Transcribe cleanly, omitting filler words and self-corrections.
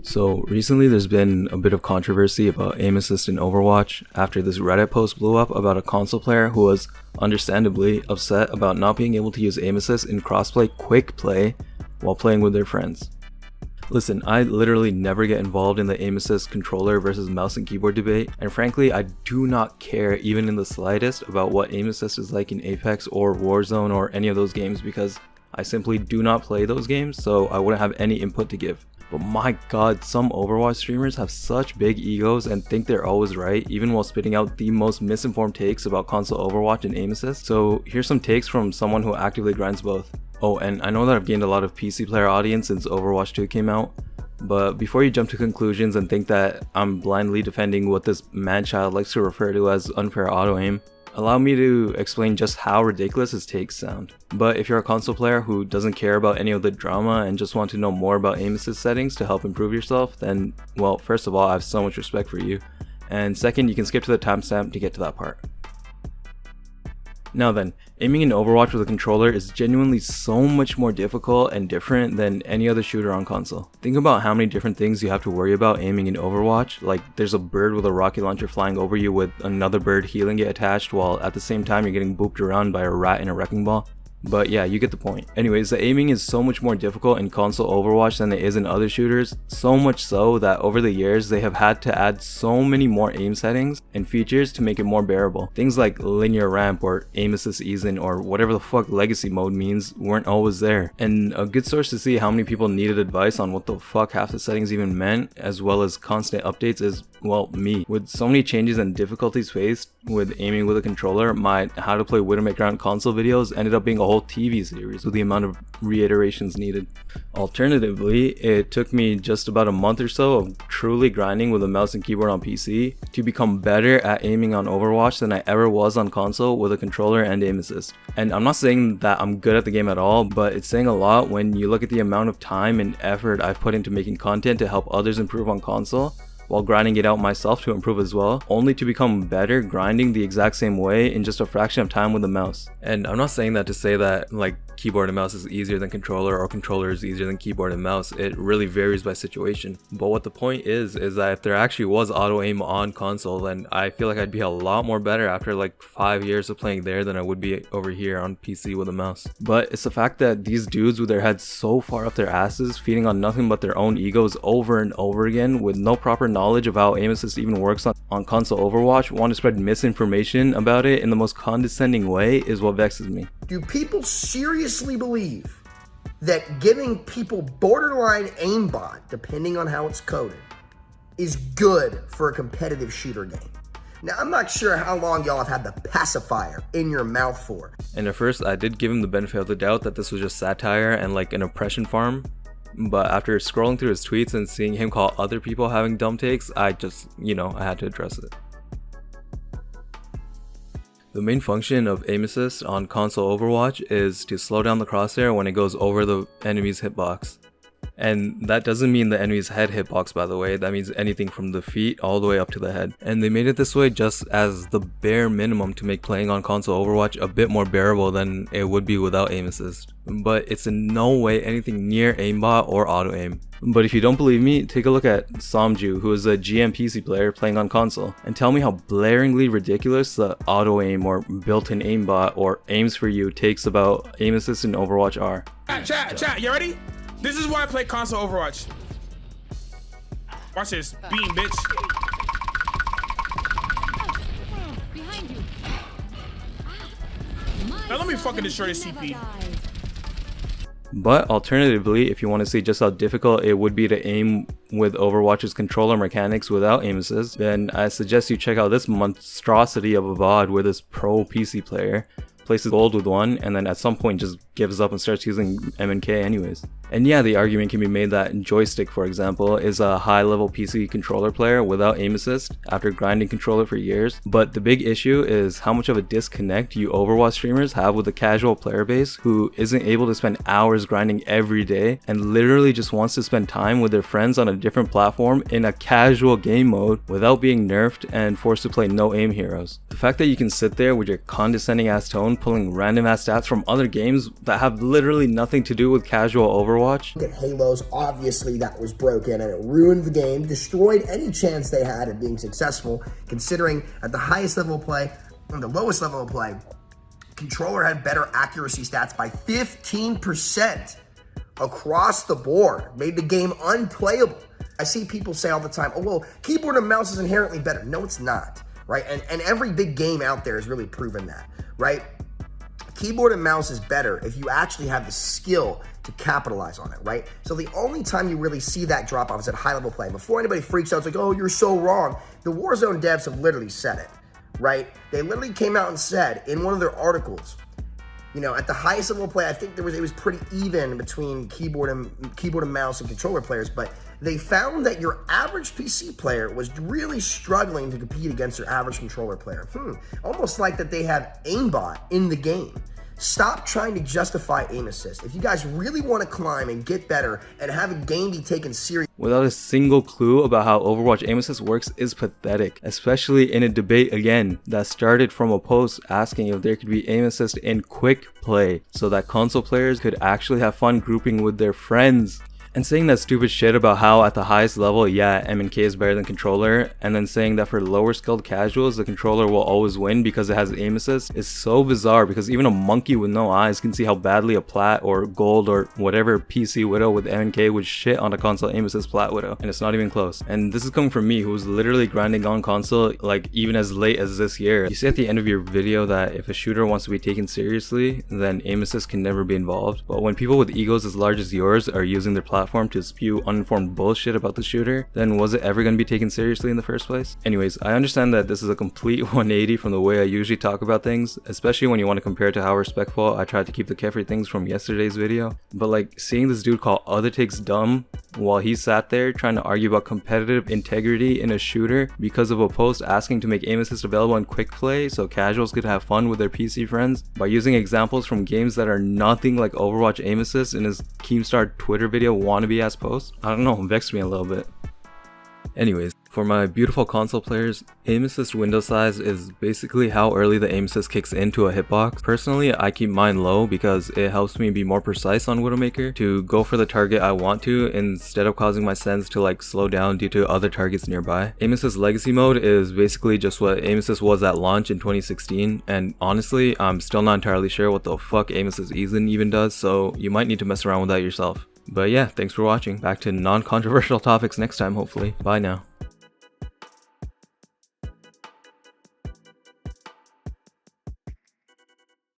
So recently there's been a bit of controversy about aim assist in Overwatch after this Reddit post blew up about a console player who was understandably upset about not being able to use aim assist in crossplay quick play while playing with their friends. Listen, I literally never get involved in the aim assist controller versus mouse and keyboard debate, and frankly I do not care even in the slightest about what aim assist is like in Apex or Warzone or any of those games because I simply do not play those games, so I wouldn't have any input to give. But my god, some Overwatch streamers have such big egos and think they're always right, even while spitting out the most misinformed takes about console Overwatch and aim assist. So here's some takes from someone who actively grinds both. Oh, and I know that I've gained a lot of PC player audience since Overwatch 2 came out, but before you jump to conclusions and think that I'm blindly defending what this man-child likes to refer to as unfair auto-aim, allow me to explain just how ridiculous his takes sound. But if you're a console player who doesn't care about any of the drama and just want to know more about aim assist settings to help improve yourself, then, well, first of all, I have so much respect for you. And second, you can skip to the timestamp to get to that part. Now then, aiming in Overwatch with a controller is genuinely so much more difficult and different than any other shooter on console. Think about how many different things you have to worry about aiming in Overwatch, like there's a bird with a rocket launcher flying over you with another bird healing it attached while at the same time you're getting booped around by a rat in a wrecking ball. But yeah, you get the point. Anyways, the aiming is so much more difficult in console Overwatch than it is in other shooters, so much so that over the years they have had to add so many more aim settings and features to make it more bearable. Things like linear ramp or aim assist ease-in or whatever the fuck legacy mode means weren't always there. And a good source to see how many people needed advice on what the fuck half the settings even meant, as well as constant updates, is, well, me. With so many changes and difficulties faced with aiming with a controller, my how to play Widowmaker on console videos ended up being a whole TV series with the amount of reiterations needed. Alternatively, it took me just about a month or so of truly grinding with a mouse and keyboard on PC to become better at aiming on Overwatch than I ever was on console with a controller and aim assist. And I'm not saying that I'm good at the game at all, but it's saying a lot when you look at the amount of time and effort I've put into making content to help others improve on console, while grinding it out myself to improve as well, only to become better grinding the exact same way in just a fraction of time with the mouse. And I'm not saying that to say that like keyboard and mouse is easier than controller or controller is easier than keyboard and mouse. It really varies by situation. But what the point is that if there actually was auto aim on console, then I feel like I'd be a lot more better after like 5 years of playing there than I would be over here on PC with a mouse. But it's the fact that these dudes with their heads so far up their asses, feeding on nothing but their own egos over and over again with no proper knowledge of how aim assist even works on console Overwatch, want to spread misinformation about it in the most condescending way is what vexes me. Do people seriously believe that giving people borderline aimbot, depending on how it's coded, is good for a competitive shooter game? Now, I'm not sure how long y'all have had the pacifier in your mouth for. And at first, I did give him the benefit of the doubt that this was just satire and like an oppression farm. But after scrolling through his tweets and seeing him call other people having dumb takes, I just, I had to address it. The main function of aim assist on console Overwatch is to slow down the crosshair when it goes over the enemy's hitbox. And that doesn't mean the enemy's head hitbox, by the way. That means anything from the feet all the way up to the head. And they made it this way just as the bare minimum to make playing on console Overwatch a bit more bearable than it would be without aim assist. But it's in no way anything near aimbot or auto aim. But if you don't believe me, take a look at Somju, who is a GM PC player playing on console, and tell me how blaringly ridiculous the auto aim or built-in aimbot or aims for you takes about aim assist in Overwatch are. Chat, you ready? This is why I play console Overwatch. Watch this. Beam, bitch. Behind you. Now let me fucking destroy this CP. But alternatively, if you want to see just how difficult it would be to aim with Overwatch's controller mechanics without aim assist, then I suggest you check out this monstrosity of a VOD where this pro PC player places gold with one and then at some point just gives up and starts using M&K anyways. And yeah, the argument can be made that Joystick, for example, is a high-level PC controller player without aim assist after grinding controller for years, but the big issue is how much of a disconnect you Overwatch streamers have with the casual player base who isn't able to spend hours grinding every day and literally just wants to spend time with their friends on a different platform in a casual game mode without being nerfed and forced to play no aim heroes. The fact that you can sit there with your condescending ass tone pulling random ass stats from other games that have literally nothing to do with casual Overwatch Overwatch. At Halos, obviously that was broken and it ruined the game, destroyed any chance they had of being successful, considering at the highest level of play and the lowest level of play, controller had better accuracy stats by 15% across the board, made the game unplayable. I see people say all the time, oh, well, keyboard and mouse is inherently better. No, it's not, right? And every big game out there has really proven that, right? Keyboard and mouse is better if you actually have the skill to capitalize on it, right? So the only time you really see that drop off is at high level play. Before anybody freaks out, it's like, oh, you're so wrong. The Warzone devs have literally said it, right? They literally came out and said in one of their articles, you know, at the highest level of play, I think it was pretty even between keyboard and mouse and controller players, but they found that your average PC player was really struggling to compete against your average controller player. Almost like that they have aimbot in the game. Stop trying to justify aim assist. If you guys really want to climb and get better and have a game be taken seriously without a single clue about how Overwatch aim assist works is pathetic, especially in a debate again that started from a post asking if there could be aim assist in quick play so that console players could actually have fun grouping with their friends. And saying that stupid shit about how at the highest level, yeah, M&K is better than controller, and then saying that for lower skilled casuals, the controller will always win because it has aim assist is so bizarre, because even a monkey with no eyes can see how badly a plat or gold or whatever PC widow with M&K would shit on a console aim assist plat widow, and it's not even close. And this is coming from me, who was literally grinding on console like even as late as this year. You say at the end of your video that if a shooter wants to be taken seriously, then aim assist can never be involved, but when people with egos as large as yours are using their platform to spew uninformed bullshit about the shooter, then was it ever going to be taken seriously in the first place? Anyways, I understand that this is a complete 180 from the way I usually talk about things, especially when you want to compare to how respectful I tried to keep the Kefri things from yesterday's video, but like seeing this dude call other takes dumb while he sat there trying to argue about competitive integrity in a shooter because of a post asking to make aim assist available in quick play so casuals could have fun with their PC friends by using examples from games that are nothing like Overwatch aim assist in his Keemstar Twitter video wannabe ass post. I don't know, it vexed me a little bit. Anyways, for my beautiful console players, aim assist window size is basically how early the aim assist kicks into a hitbox. Personally, I keep mine low because it helps me be more precise on Widowmaker to go for the target I want to instead of causing my sense to like slow down due to other targets nearby. Aim assist legacy mode is basically just what aim assist was at launch in 2016, and honestly, I'm still not entirely sure what the fuck aim assist even does, so you might need to mess around with that yourself. But yeah, thanks for watching. Back to non-controversial topics next time, hopefully. Bye now.